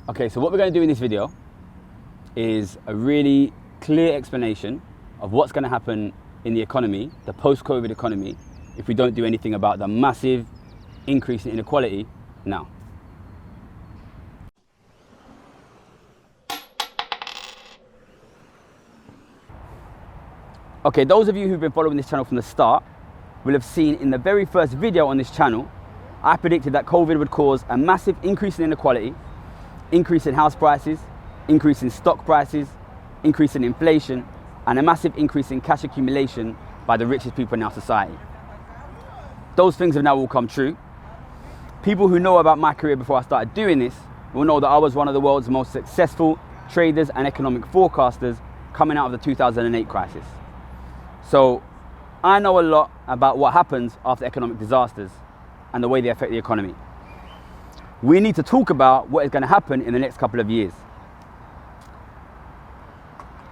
Okay, so what we're going to do in this video is a really clear explanation of what's going to happen in the economy, the post-COVID economy, if we don't do anything about the massive increase in inequality now. Okay, those of you who've been following this channel from the start will have seen in the very first video on this channel, I predicted that COVID would cause a massive increase in inequality, increase in house prices, increase in stock prices, increase in inflation, and a massive increase in cash accumulation by the richest people in our society. Those things have now all come true. People who know about my career before I started doing this will know that I was one of the world's most successful traders and economic forecasters coming out of the 2008 crisis. So I know a lot about what happens after economic disasters and the way they affect the economy. We need to talk about what is going to happen in the next couple of years.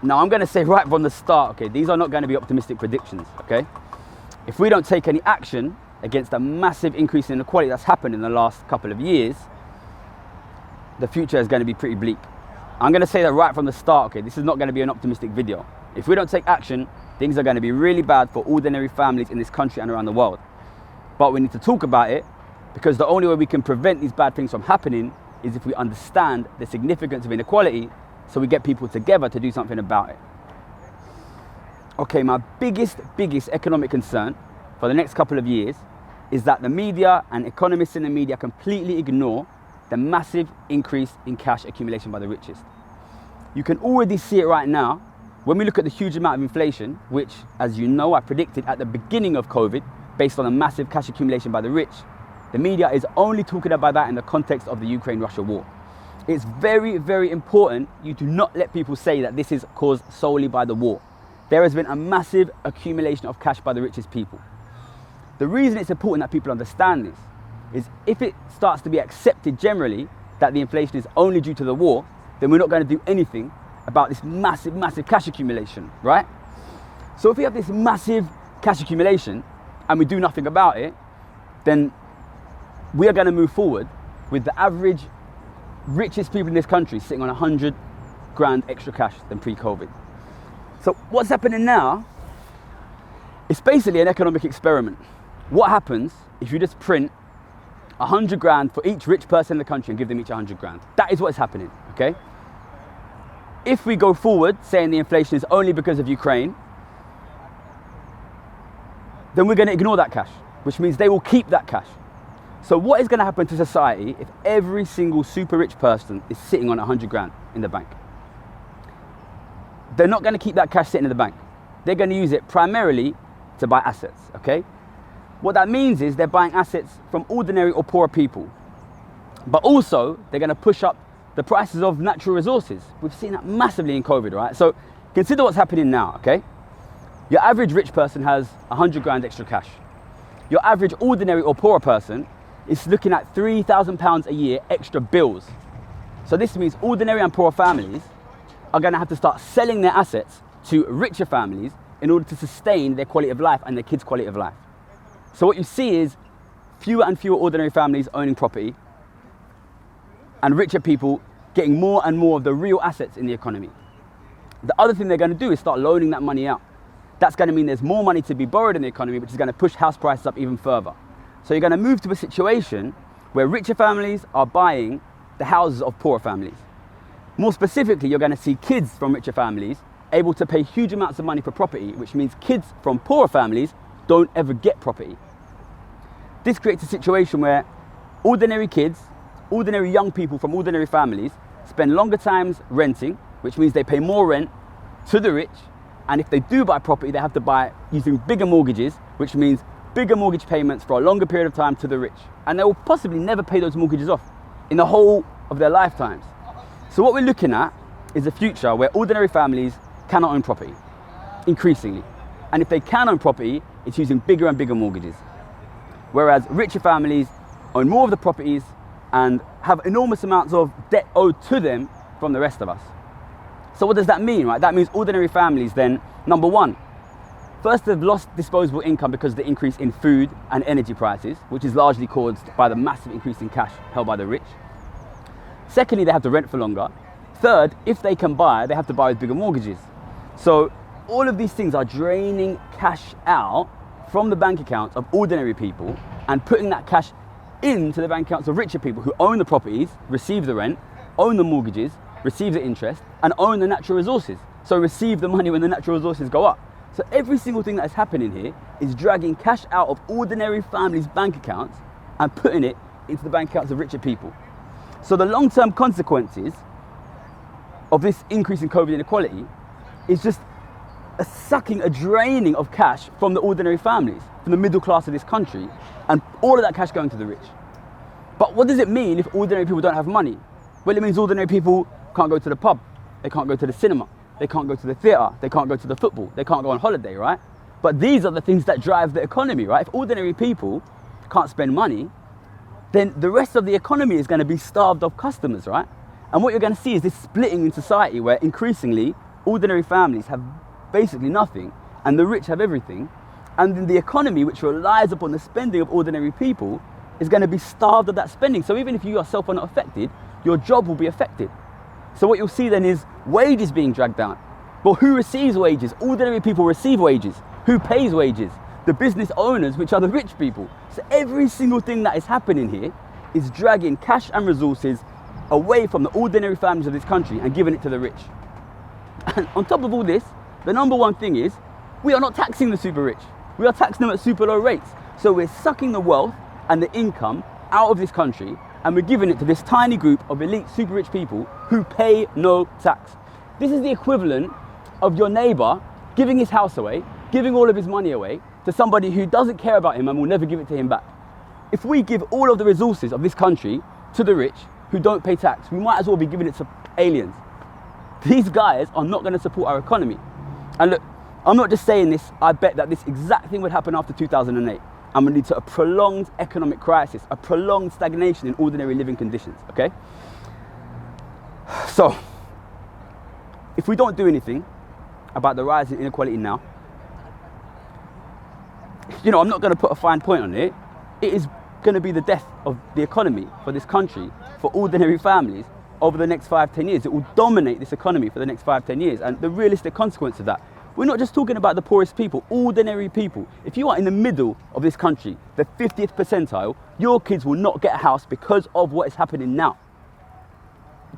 Now, I'm going to say right from the start, okay, these are not going to be optimistic predictions, okay? If we don't take any action against the massive increase in inequality that's happened in the last couple of years, the future is going to be pretty bleak. I'm going to say that right from the start, okay? This is not going to be an optimistic video. If we don't take action, things are going to be really bad for ordinary families in this country and around the world. But we need to talk about it because the only way we can prevent these bad things from happening is if we understand the significance of inequality, so we get people together to do something about it. Okay, my biggest economic concern for the next couple of years is that the media and economists in the media completely ignore the massive increase in cash accumulation by the richest. You can already see it right now when we look at the huge amount of inflation, which, as you know, I predicted at the beginning of COVID, based on a massive cash accumulation by the rich. The media is only talking about that in the context of the Ukraine-Russia war. It's very important you do not let people say that this is caused solely by the war. There has been a massive accumulation of cash by the richest people. The reason it's important that people understand this is if it starts to be accepted generally that the inflation is only due to the war, then we're not going to do anything about this massive cash accumulation, right? So if we have this massive cash accumulation and we do nothing about it, then we are going to move forward with the average richest people in this country sitting on 100 grand extra cash than pre-COVID. So what's happening now is basically an economic experiment. What happens if you just print 100 grand for each rich person in the country and give them each 100 grand? That is what's happening, okay? If we go forward saying the inflation is only because of Ukraine, then we're going to ignore that cash, which means they will keep that cash. So what is going to happen to society if every single super rich person is sitting on 100 grand in the bank? They're not going to keep that cash sitting in the bank. They're going to use it primarily to buy assets, okay? What that means is they're buying assets from ordinary or poor people. But also, they're going to push up the prices of natural resources. We've seen that massively in COVID, right? So consider what's happening now, okay? Your average rich person has 100 grand extra cash. Your average ordinary or poorer person is looking at £3,000 a year extra bills. So this means ordinary and poor families are going to have to start selling their assets to richer families in order to sustain their quality of life and their kids' quality of life. So what you see is fewer and fewer ordinary families owning property and richer people getting more and more of the real assets in the economy. The other thing they're going to do is start loaning that money out. That's going to mean there's more money to be borrowed in the economy, which is going to push house prices up even further. So you're going to move to a situation where richer families are buying the houses of poorer families. More specifically, you're going to see kids from richer families able to pay huge amounts of money for property, which means kids from poorer families don't ever get property. This creates a situation where ordinary kids, ordinary young people from ordinary families spend longer times renting, which means they pay more rent to the rich. And if they do buy property, they have to buy using bigger mortgages, which means bigger mortgage payments for a longer period of time to the rich. And they will possibly never pay those mortgages off in the whole of their lifetimes. So what we're looking at is a future where ordinary families cannot own property, increasingly. And if they can own property, it's using bigger and bigger mortgages. Whereas richer families own more of the properties and have enormous amounts of debt owed to them from the rest of us. So what does that mean, right? That means ordinary families then, number one, first they've lost disposable income because of the increase in food and energy prices, which is largely caused by the massive increase in cash held by the rich. Secondly, they have to rent for longer. Third, if they can buy, they have to buy with bigger mortgages. So all of these things are draining cash out from the bank accounts of ordinary people and putting that cash into the bank accounts of richer people who own the properties, receive the rent, own the mortgages, receive the interest, and own the natural resources. So receive the money when the natural resources go up. So every single thing that is happening here is dragging cash out of ordinary families' bank accounts and putting it into the bank accounts of richer people. So the long-term consequences of this increase in COVID inequality is just a draining of cash from the ordinary families, from the middle class of this country, and all of that cash going to the rich. But what does it mean if ordinary people don't have money? Well, it means ordinary people can't go to the pub, they can't go to the cinema, they can't go to the theatre, they can't go to the football, they can't go on holiday, right? But these are the things that drive the economy, right? If ordinary people can't spend money, then the rest of the economy is going to be starved of customers, right? And what you're going to see is this splitting in society where increasingly ordinary families have basically nothing and the rich have everything. And then the economy, which relies upon the spending of ordinary people, is going to be starved of that spending. So even if you yourself are not affected, your job will be affected. So what you'll see then is wages being dragged down. But who receives wages? Ordinary people receive wages. Who pays wages? The business owners, which are the rich people. So every single thing that is happening here is dragging cash and resources away from the ordinary families of this country and giving it to the rich. And on top of all this, the number one thing is we are not taxing the super rich. We are taxing them at super low rates. So we're sucking the wealth and the income out of this country and we're giving it to this tiny group of elite super rich people who pay no tax. This is the equivalent of your neighbor giving his house away, giving all of his money away to somebody who doesn't care about him and will never give it to him back. If we give all of the resources of this country to the rich who don't pay tax, we might as well be giving it to aliens. These guys are not going to support our economy. And look, I'm not just saying this, I bet that this exact thing would happen after 2008 and would lead to a prolonged economic crisis, a prolonged stagnation in ordinary living conditions, okay? So, if we don't do anything about the rise in inequality now, I'm not going to put a fine point on it. It is going to be the death of the economy for this country, for ordinary families over the next 5-10 years. It will dominate this economy for the next 5-10 years. And the realistic consequence of that, we're not just talking about the poorest people, ordinary people. If you are in the middle of this country, the 50th percentile, your kids will not get a house because of what is happening now.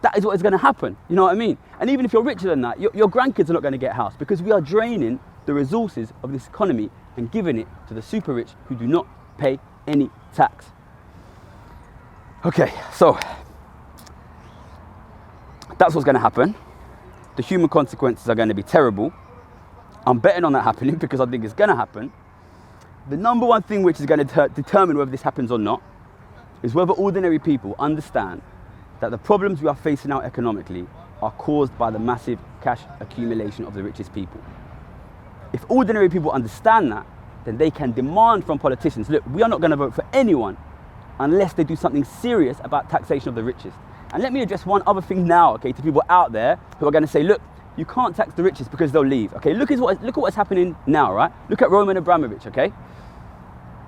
That is what is going to happen, you know what I mean? And even if you're richer than that, your grandkids are not going to get a house because we are draining the resources of this economy and giving it to the super rich who do not pay any tax. Okay, so that's what's going to happen. The human consequences are going to be terrible. I'm betting on that happening because I think it's going to happen. The number one thing which is going to determine whether this happens or not is whether ordinary people understand that the problems we are facing now economically are caused by the massive cash accumulation of the richest people. If ordinary people understand that, then they can demand from politicians, look, we are not going to vote for anyone unless they do something serious about taxation of the richest. And let me address one other thing now, okay, to people out there who are going to say, look, you can't tax the richest because they'll leave, okay? Look at what's happening now, right? Look at Roman Abramovich, okay?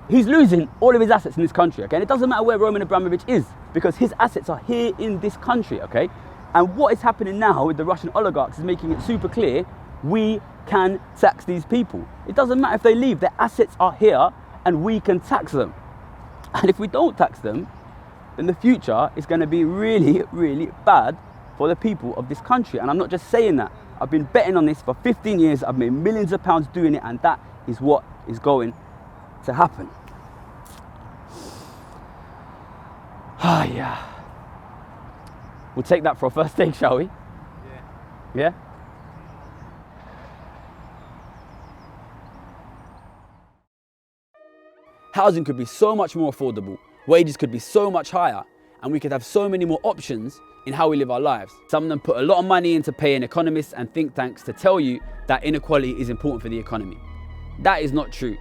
He's losing all of his assets in this country, okay? And it doesn't matter where Roman Abramovich is because his assets are here in this country, okay? And what is happening now with the Russian oligarchs is making it super clear we can tax these people. It doesn't matter if they leave, their assets are here and we can tax them. And if we don't tax them, then the future is going to be really, really bad for the people of this country. And I'm not just saying that. I've been betting on this for 15 years. I've made millions of pounds doing it, and that is what is going to happen. Ah, yeah. We'll take that for a first take, shall we? Yeah. Yeah? Housing could be so much more affordable, wages could be so much higher, and we could have so many more options in how we live our lives. Some of them put a lot of money into paying economists and think tanks to tell you that inequality is important for the economy. That is not true.